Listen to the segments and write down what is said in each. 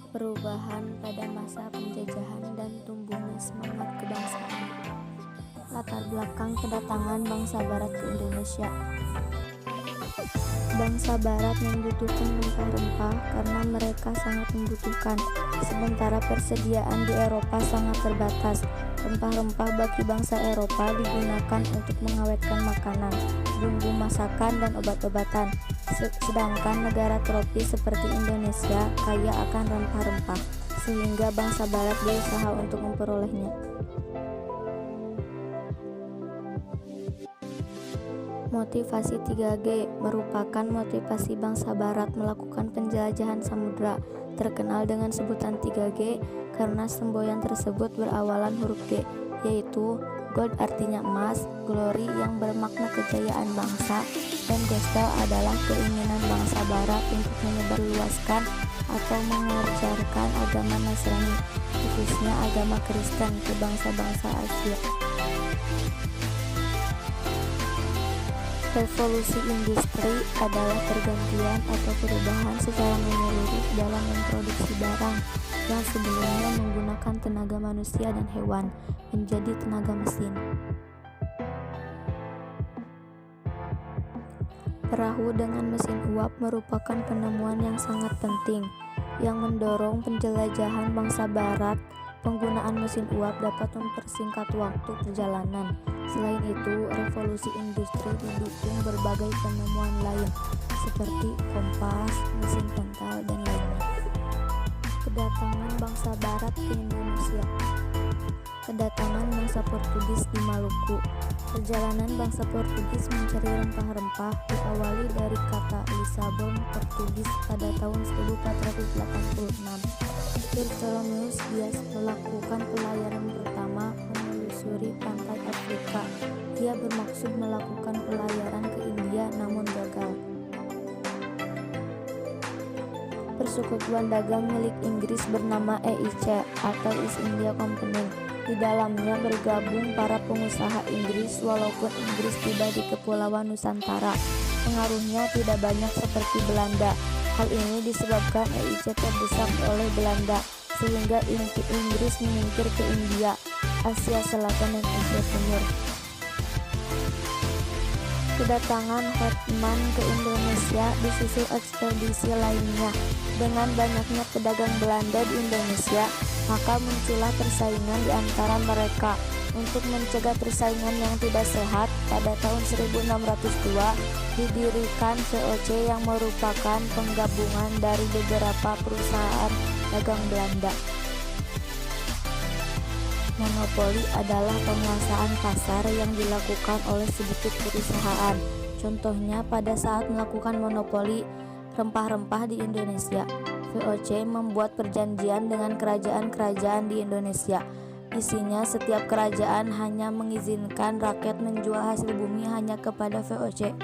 Perubahan pada masa penjajahan dan tumbuhnya semangat kebangsaan. Latar belakang kedatangan bangsa Barat ke Indonesia. Bangsa Barat membutuhkan rempah-rempah karena mereka sangat membutuhkan, sementara persediaan di Eropa sangat terbatas. Rempah-rempah bagi bangsa Eropa digunakan untuk mengawetkan makanan, bumbu masakan, dan obat-obatan. Sedangkan negara tropis seperti Indonesia kaya akan rempah-rempah, sehingga bangsa Barat berusaha untuk memperolehnya. Motivasi 3G merupakan motivasi bangsa Barat melakukan penjelajahan samudra, terkenal dengan sebutan 3G karena semboyan tersebut berawalan huruf G, yaitu Gold artinya emas, glory yang bermakna kejayaan bangsa, dan gospel adalah keinginan bangsa Barat untuk menyebarluaskan atau mengajarkan agama Nasrani, khususnya agama Kristen, ke bangsa-bangsa Asia. Revolusi industri adalah pergantian atau perubahan secara menyeluruh dalam memproduksi barang yang sebelumnya menggunakan tenaga manusia dan hewan menjadi tenaga mesin. Perahu dengan mesin uap merupakan penemuan yang sangat penting yang mendorong penjelajahan bangsa Barat. Penggunaan mesin uap dapat mempersingkat waktu perjalanan. Selain itu, revolusi industri didukung berbagai penemuan lain seperti kompas, mesin pental, dan lainnya. Kedatangan bangsa Barat ke Indonesia. Kedatangan bangsa Portugis di Maluku. Perjalanan bangsa Portugis mencari rempah-rempah diawali dari kata Lisabon, Portugis pada tahun 1486. Bartholomeus Dias melakukan pelayaran pertama menelusuri pantai Afrika. Dia bermaksud melakukan pelayaran ke India namun gagal. Persekutuan dagang milik Inggris bernama EIC atau East India Company. Di dalamnya bergabung para pengusaha Inggris. Walaupun Inggris tiba di Kepulauan Nusantara, pengaruhnya tidak banyak seperti Belanda. Hal ini disebabkan EIC terdesak oleh Belanda, sehingga Inggris menyingkir ke India, Asia Selatan, dan Asia Timur. Kedatangan Hetman ke Indonesia disusul ekspedisi lainnya. Dengan banyaknya pedagang Belanda di Indonesia, maka muncullah persaingan di antara mereka. Untuk mencegah persaingan yang tidak sehat, pada tahun 1602 didirikan VOC yang merupakan penggabungan dari beberapa perusahaan dagang Belanda. Monopoli adalah penguasaan pasar yang dilakukan oleh sedikit perusahaan. Contohnya pada saat melakukan monopoli rempah-rempah di Indonesia, VOC membuat perjanjian dengan kerajaan-kerajaan di Indonesia. Isinya setiap kerajaan hanya mengizinkan rakyat menjual hasil bumi hanya kepada VOC.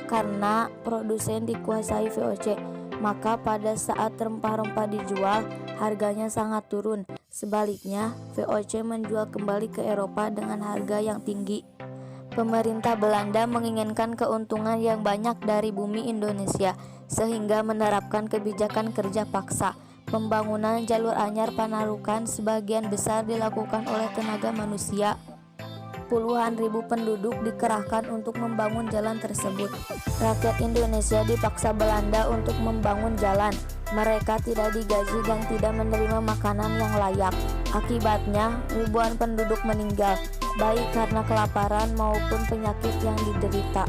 Karena produsen dikuasai VOC, maka pada saat rempah-rempah dijual, harganya sangat turun. Sebaliknya, VOC menjual kembali ke Eropa dengan harga yang tinggi. Pemerintah Belanda menginginkan keuntungan yang banyak dari bumi Indonesia, sehingga menerapkan kebijakan kerja paksa. Pembangunan jalur anyar Panarukan sebagian besar dilakukan oleh tenaga manusia. Puluhan ribu penduduk dikerahkan untuk membangun jalan tersebut. Rakyat Indonesia dipaksa Belanda untuk membangun jalan. Mereka tidak digaji dan tidak menerima makanan yang layak. Akibatnya, ribuan penduduk meninggal, baik karena kelaparan maupun penyakit yang diderita.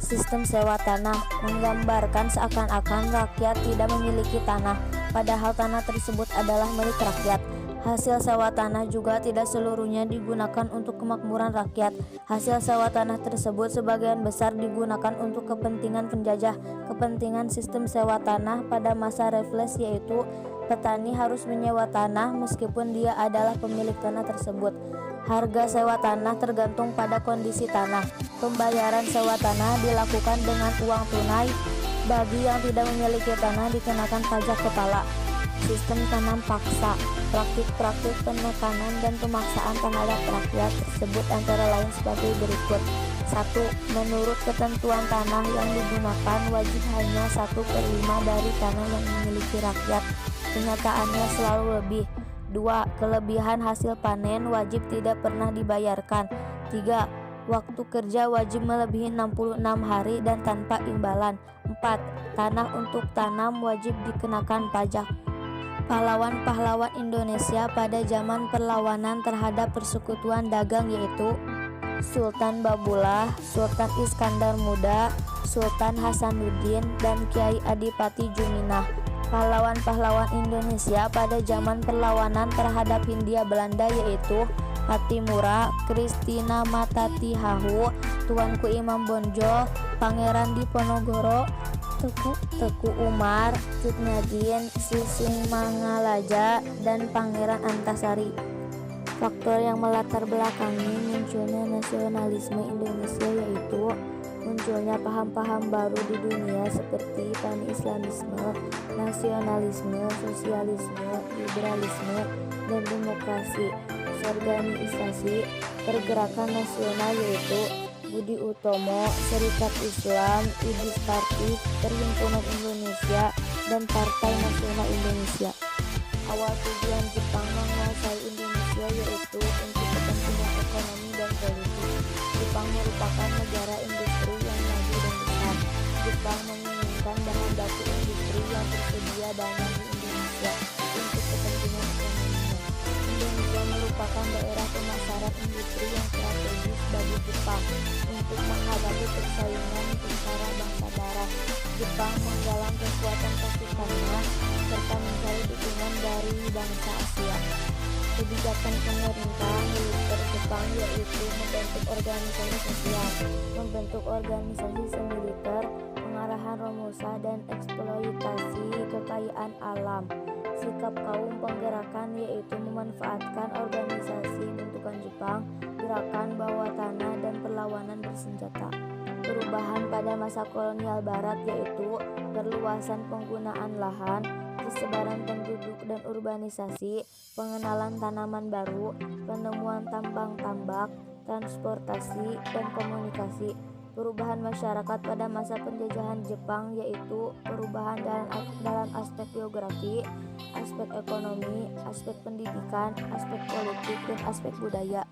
Sistem sewa tanah menggambarkan seakan-akan rakyat tidak memiliki tanah, padahal tanah tersebut adalah milik rakyat. Hasil sewa tanah juga tidak seluruhnya digunakan untuk kemakmuran rakyat. Hasil sewa tanah tersebut sebagian besar digunakan untuk kepentingan penjajah. Kepentingan sistem sewa tanah pada masa Raffles yaitu petani harus menyewa tanah meskipun dia adalah pemilik tanah tersebut. Harga sewa tanah tergantung pada kondisi tanah. Pembayaran sewa tanah dilakukan dengan uang tunai. Bagi yang tidak memiliki tanah dikenakan pajak kepala. Sistem tanam paksa. Praktik-praktik penekanan dan pemaksaan terhadap rakyat tersebut antara lain sebagai berikut. 1. Menurut ketentuan tanah yang digunakan wajib hanya 1/5 dari tanah yang dimiliki rakyat. kenyataannya selalu lebih. 2. Kelebihan hasil panen wajib tidak pernah dibayarkan. 3. Waktu kerja wajib melebihi 66 hari dan tanpa imbalan. 4. Tanah untuk tanam wajib dikenakan pajak. Pahlawan-pahlawan Indonesia pada zaman perlawanan terhadap persekutuan dagang yaitu Sultan Babullah, Sultan Iskandar Muda, Sultan Hasanuddin, dan Kiai Adipati Juminah. Pahlawan-pahlawan Indonesia pada zaman perlawanan terhadap Hindia Belanda yaitu Patimura, Kristina Matatihahu, Tuanku Imam Bonjol, Pangeran Diponegoro, Teku Umar, Cut Nyadim, Sising Mangalaja, dan Pangeran Antasari. Faktor yang melatar belakangi munculnya nasionalisme Indonesia yaitu munculnya paham-paham baru di dunia seperti pan-islamisme, nasionalisme, sosialisme, liberalisme, dan demokrasi. Organisasi pergerakan nasional yaitu Budi Utomo, Serikat Islam, Idris Parti, Perhimpunan Indonesia, dan Partai Nasional Indonesia. Awal tujuan Jepang menguasai Indonesia yaitu untuk kepentingan ekonomi dan politik. Jepang merupakan negara industri yang maju dan besar. Jepang menginginkan bahan baku industri yang tersedia banyak di Indonesia untuk kepentingan ekonominya. Indonesia merupakan daerah pemasaran industri yang strategis bagi Jepang untuk menghadapi persaingan tentara bangsa barat. Jepang menggalang kekuatan pasukannya serta mencari dukungan dari bangsa Asia. Kebijakan pemerintah militer Jepang yaitu membentuk organisasi sosial, membentuk organisasi semiliter, pengarahan Romusa, dan eksploitasi kekayaan alam. Sikap kaum penggerakan yaitu memanfaatkan organisasi bentukan Jepang, gerakan bawah tanah, dan perlawanan bersenjata. Perubahan pada masa kolonial barat yaitu perluasan penggunaan lahan, persebaran penduduk dan urbanisasi, pengenalan tanaman baru, penemuan tambang-tambak, transportasi, dan komunikasi. Perubahan masyarakat pada masa penjajahan Jepang yaitu perubahan dalam aspek geografi, aspek ekonomi, aspek pendidikan, aspek politik, dan aspek budaya.